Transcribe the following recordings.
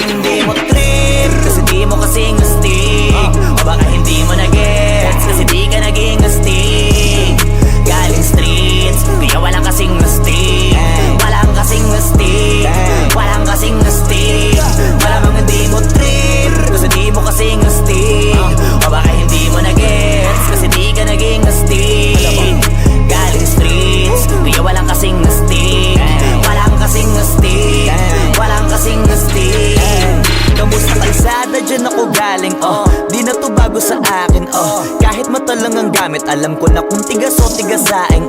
hindi mo trip kasi di mo kasing astig. O baka hindi mo na-gets kasi di ka naging astig. Galing streets, kaya walang kasing astig. Walang kasing astig, walang kasing astig. Malamang hindi mo trip kasi di mo kasing astig. O baka hindi mo na-gets kasi di ka naging astig. Galing streets, kaya walang kasing astig. Walang kasing astig, walang kasing astig. Kamusta kalsada, dyan ako galing, di na to bago sa akin, kahit mata lang ang gamit, alam ko na kung tigas o tigasaing,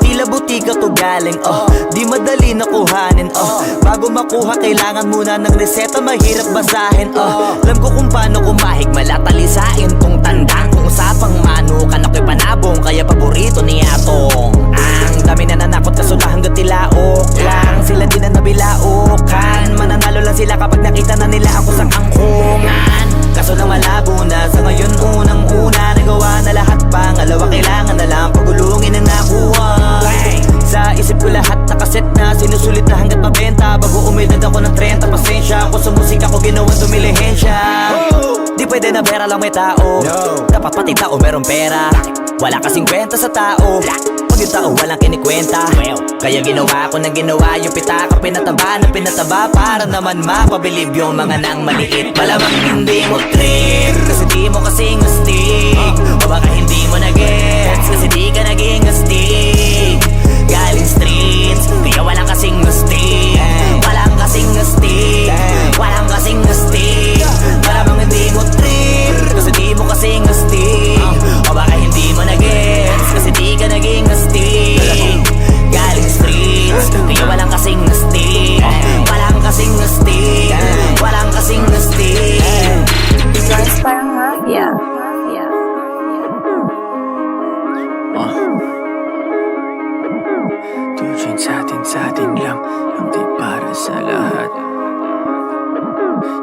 tila butika to galing, di madali na kuhanin, bago makuha kailangan muna ng reseta, mahirap basahin, alam ko kung paano kumahig, malatalisain tong tandang. Kung usapang manukan ako'y panabong, kaya paborito ni Atong. Ang dami na nanakot kaso na hanggang tilaok lang, sila din na nabilaukan. Mananalo lang sila kapag nakita na nila ako sa kangkungan. Kaso lang malabo na sa ngayon, unang-una nagawa na lahat, pangalawa kailangan na lang pagulungin ang nakuha. Sa isip ko lahat nakaset na, sinusulit na hanggat mabenta. Bago umidad ako ng 30, pasensya ako sa musika ko ginawa dumilihensya. Di pwede na pera lang may tao, dapat pati tao merong pera. Wala kasing kwenta sa tao pag yung tao walang kinikwenta. Kaya ginawa ko ng ginawa, yung pitaka pinataba na pinataba, para naman mapabilib yung mga nang maliit. Malamang hindi mo trip kasi di mo kasing astig. O baka hindi mo na-gets kasi di ka naging astig. Galing streets, kaya walang kasing astig. Walang kasing astig, walang kasing astig. Malamang hindi mo trip kasi di mo kasing astig. O baka hindi mo na-gets kasi di ka naging astig. Galing streets, kaya walang kasing astig. Walang kasing astig, walang kasing astig. Guys, parang mafia. Tujuan sa atin lang, hindi para sa lahat.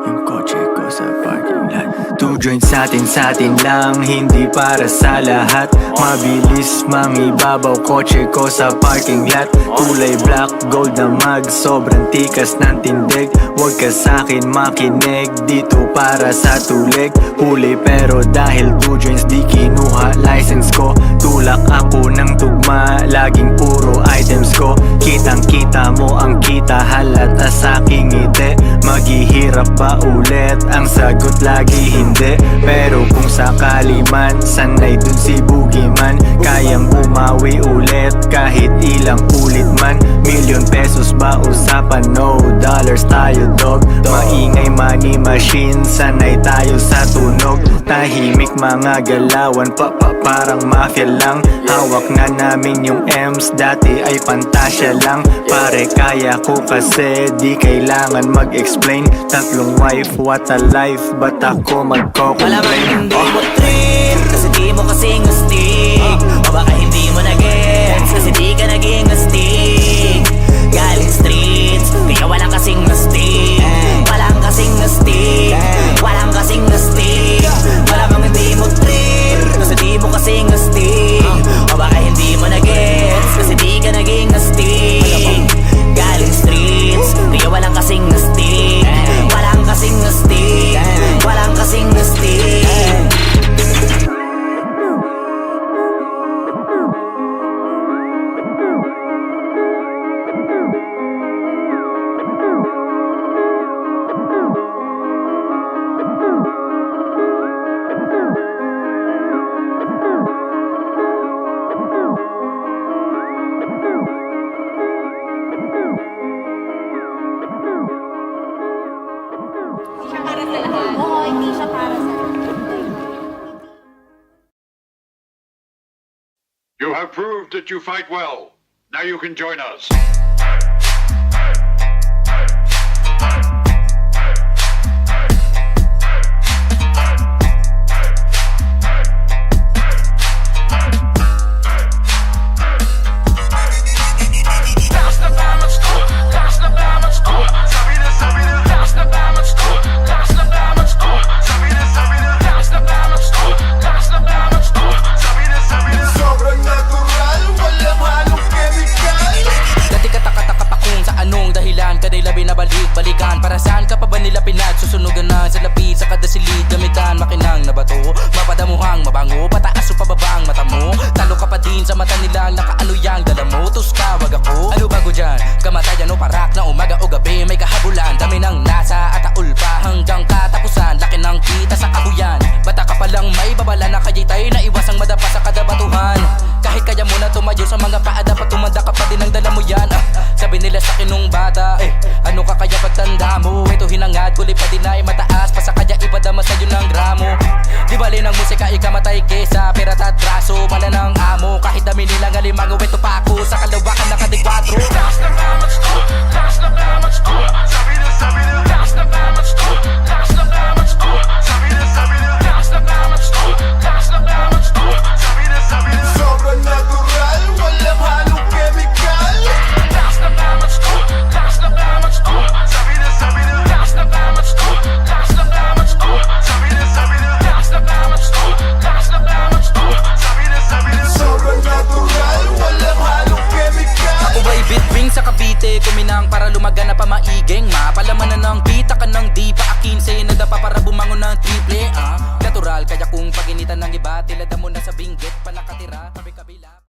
Yung kotse ko sa parking lot. Tujuan sa atin lang, hindi para sa lahat. Mabilis, mangibabaw, kotse ko sa parking lot. Kulay black, gold na mag, sobrang tikas ng tindig. Huwag ka sa'kin makinig, dito para sa tulig. Huli pero dahil 2 joints di kinuha license ko. Tulak ako ng tugma, laging puro items ko. Kitang kita mo ang kita, halata sa'king ngiti. Maghihirap ba ulit? Ang sagot lagi hindi. Pero kung sakali man, sanay dun si Boogeyman. Kayang bumawi ulit kahit ilang ulit man. Million pesos ba usapan? No dollars tayo dog. Maingay money machine, sanay tayo sa tunog. Tahimik mga galawan, parang mafia lang. Hawak na namin yung M's, dati ay pantasya lang. Pare kaya ko kasi di kailangan mag-explain. Tatlong wife, what a life, ba't ako magko-complain? Malamang hindi mo trip kasi di mo kasing astig. O baka hindi mo na-gets kasi di ka naging astig. Galing streets, kaya walang kasing astig. Walang kasing astig, walang kasing astig. Malamang hindi mo trip kasi di mo kasing astig. O baka hindi mo na-gets kasi di ka naging astig. Galing streets, kaya walang kasing astig. Walang kasing astig, walang kasing astig. You have proved that you fight well. Now you can join us. na ay mataas pa sa kanya ipadama sa'yo ng gramo. Di bali ng musika ikamatay kesa pera at braso. Pala ng amo kahit dami nilang alimango ito pa ako sa kalawakan na kadikwatro. Sobrang natural, walang halong chemical. Sobrang natural, walang halong chemical. Ako ba'y bitwing sa Cavite, kuminang para lumagan na pamaigeng. Mapalamanan ng kita ka ng di pa akin say nadapa para bumangon ng triple. Natural kaya kung paginitan ng iba tilada mo na sa binggit pa nakatira.